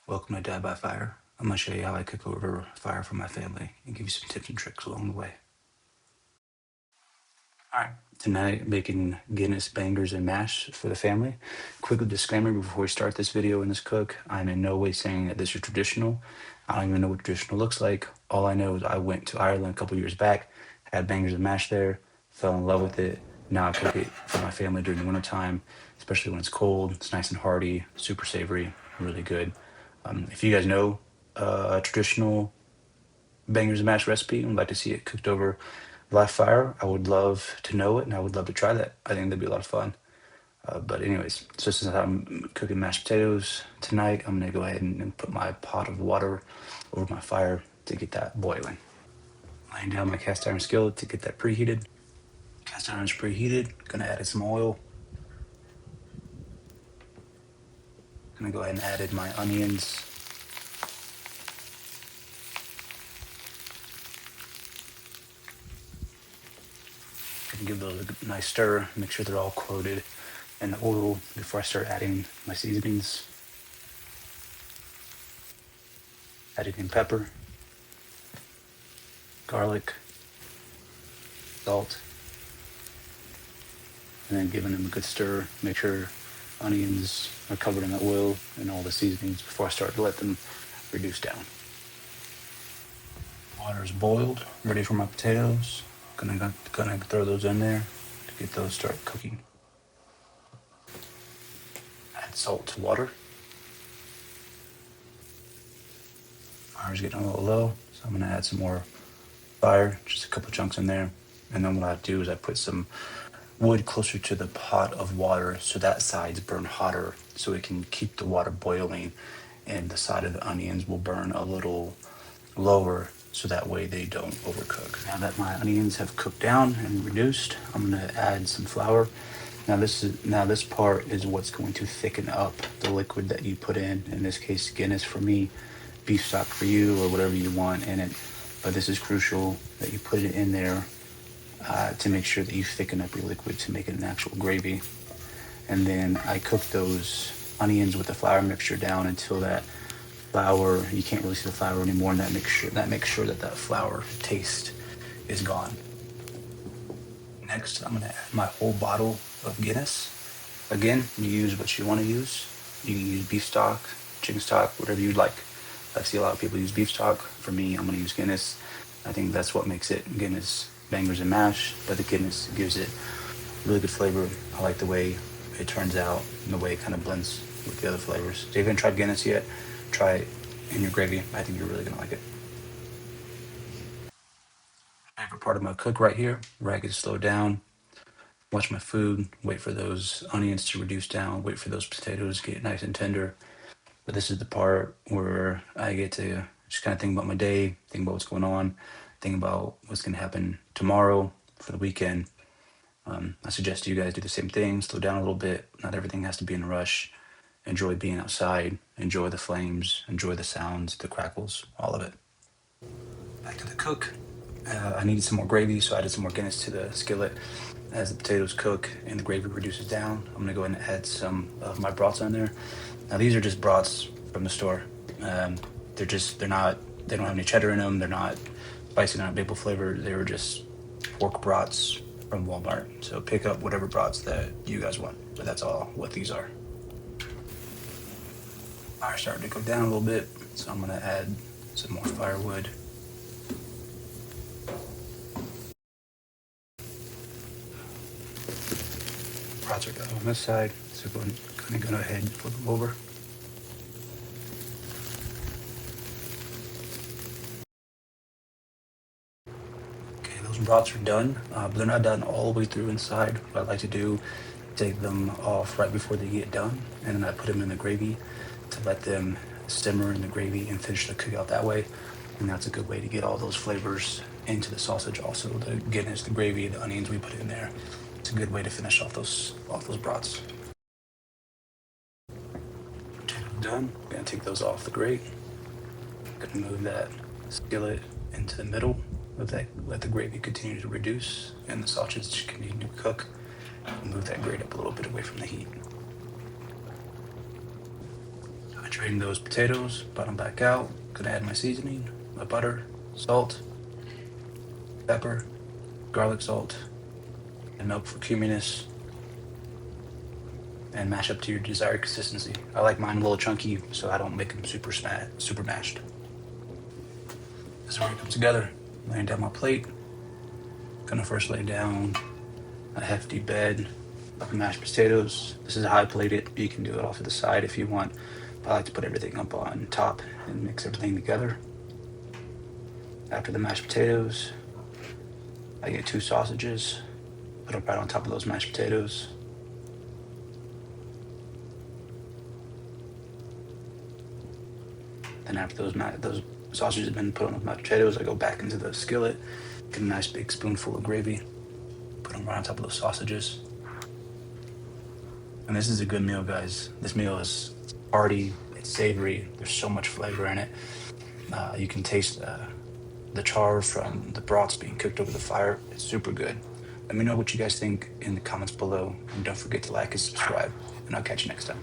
Welcome to DadByFire. I'm going to show you how I cook over fire for my family and give you some tips and tricks along the way. Alright, tonight I'm making Guinness Bangers and Mash for the family. Quick disclaimer before we start this video and this cook, I'm in no way saying that this is traditional. I don't even know what traditional looks like. All I know is I went to Ireland a couple years back, had Bangers and Mash there, fell in love with it. Now I cook it for my family during the wintertime, especially when it's cold. It's nice and hearty, super savory, really good. If you guys know a traditional bangers and mash recipe and would like to see it cooked over live fire, I would love to know it and I would love to try that. I think that'd be a lot of fun. But anyways, so this is how I'm cooking mashed potatoes tonight. I'm gonna go ahead and put my pot of water over my fire to get that boiling. Laying down my cast iron skillet to get that preheated. Cast iron's preheated. Gonna add some oil. Gonna go ahead and add in my onions. Gonna give those a nice stir. Make sure they're all coated in the oil before I start adding my seasonings. Adding in pepper, garlic, salt, and then giving them a good stir. Make sure onions are covered in the oil and all the seasonings before I start to let them reduce down. Water is boiled, ready for my potatoes. Gonna throw those in there to get those start cooking. Add salt to water. Fire's getting a little low, so I'm gonna add some more fire, just a couple chunks in there. And then what I do is I put some wood closer to the pot of water so that sides burn hotter so it can keep the water boiling, and the side of the onions will burn a little lower so that way they don't overcook. Now that my onions have cooked down and reduced, I'm gonna add some flour. Now this part is what's going to thicken up the liquid that you put in this case Guinness for me, beef stock for you, or whatever you want in it. But this is crucial that you put it in there to make sure that you thicken up your liquid to make it an actual gravy. And then I cook those onions with the flour mixture down until that flour, you can't really see the flour anymore, and that makes sure that flour taste is gone. Next, I'm gonna add my whole bottle of Guinness. Again, you use what you want to use. You can use beef stock, chicken stock, whatever you'd like. I see a lot of people use beef stock. For me, I'm gonna use Guinness. I think that's what makes it Guinness Bangers and Mash, but the Guinness gives it really good flavor. I like the way it turns out and the way it kind of blends with the other flavors. So if you haven't tried Guinness yet, try it in your gravy. I think you're really gonna like it. Favorite part of my cook right here, where I can slow down, watch my food, wait for those onions to reduce down, wait for those potatoes to get nice and tender. But this is the part where I get to just kind of think about my day, think about what's going on, think about what's going to happen tomorrow for the weekend. I suggest you guys do the same thing, slow down a little bit. Not everything has to be in a rush. Enjoy being outside, enjoy the flames, enjoy the sounds, the crackles, all of it. Back to the cook. I needed some more gravy, so I added some more Guinness to the skillet. As the potatoes cook and the gravy reduces down, I'm gonna go ahead and add some of my brats on there. Now these are just brats from the store. They don't have any cheddar in them. They're not spicy, not maple flavor. They were just pork brats from Walmart. So pick up whatever brats that you guys want, but that's all what these are. Fire starting to go down a little bit, so I'm gonna add some more firewood. Brats are done on this side, so I'm gonna go ahead and flip them over. Okay, those brats are done, but they're not done all the way through inside. What I like to do, take them off right before they get done, and then I put them in the gravy to let them simmer in the gravy and finish the cook out that way. And that's a good way to get all those flavors into the sausage. Also, the Guinness, the gravy, the onions we put in there. It's a good way to finish off those brats. Potatoes done. I'm gonna take those off the grate. Gonna move that skillet into the middle. Let the gravy continue to reduce and the sausage continue to cook. Move that grate up a little bit away from the heat. Saturating those potatoes, put them back out. Gonna add my seasoning, my butter, salt, pepper, garlic salt, and milk for creaminess, and mash up to your desired consistency. I like mine a little chunky, so I don't make them super mashed. This is where it comes together. Laying down my plate. Gonna first lay down a hefty bed of mashed potatoes. This is how I plate it. You can do it off to the side if you want. But I like to put everything up on top and mix everything together. After the mashed potatoes, I get 2 sausages. Put them right on top of those mashed potatoes. Then after those sausages have been put on the mashed potatoes, I go back into the skillet, get a nice big spoonful of gravy, put them right on top of those sausages. And this is a good meal, guys. This meal is hearty, it's savory, there's so much flavor in it. You can taste the char from the broths being cooked over the fire. It's super good. Let me know what you guys think in the comments below, and don't forget to like and subscribe, and I'll catch you next time.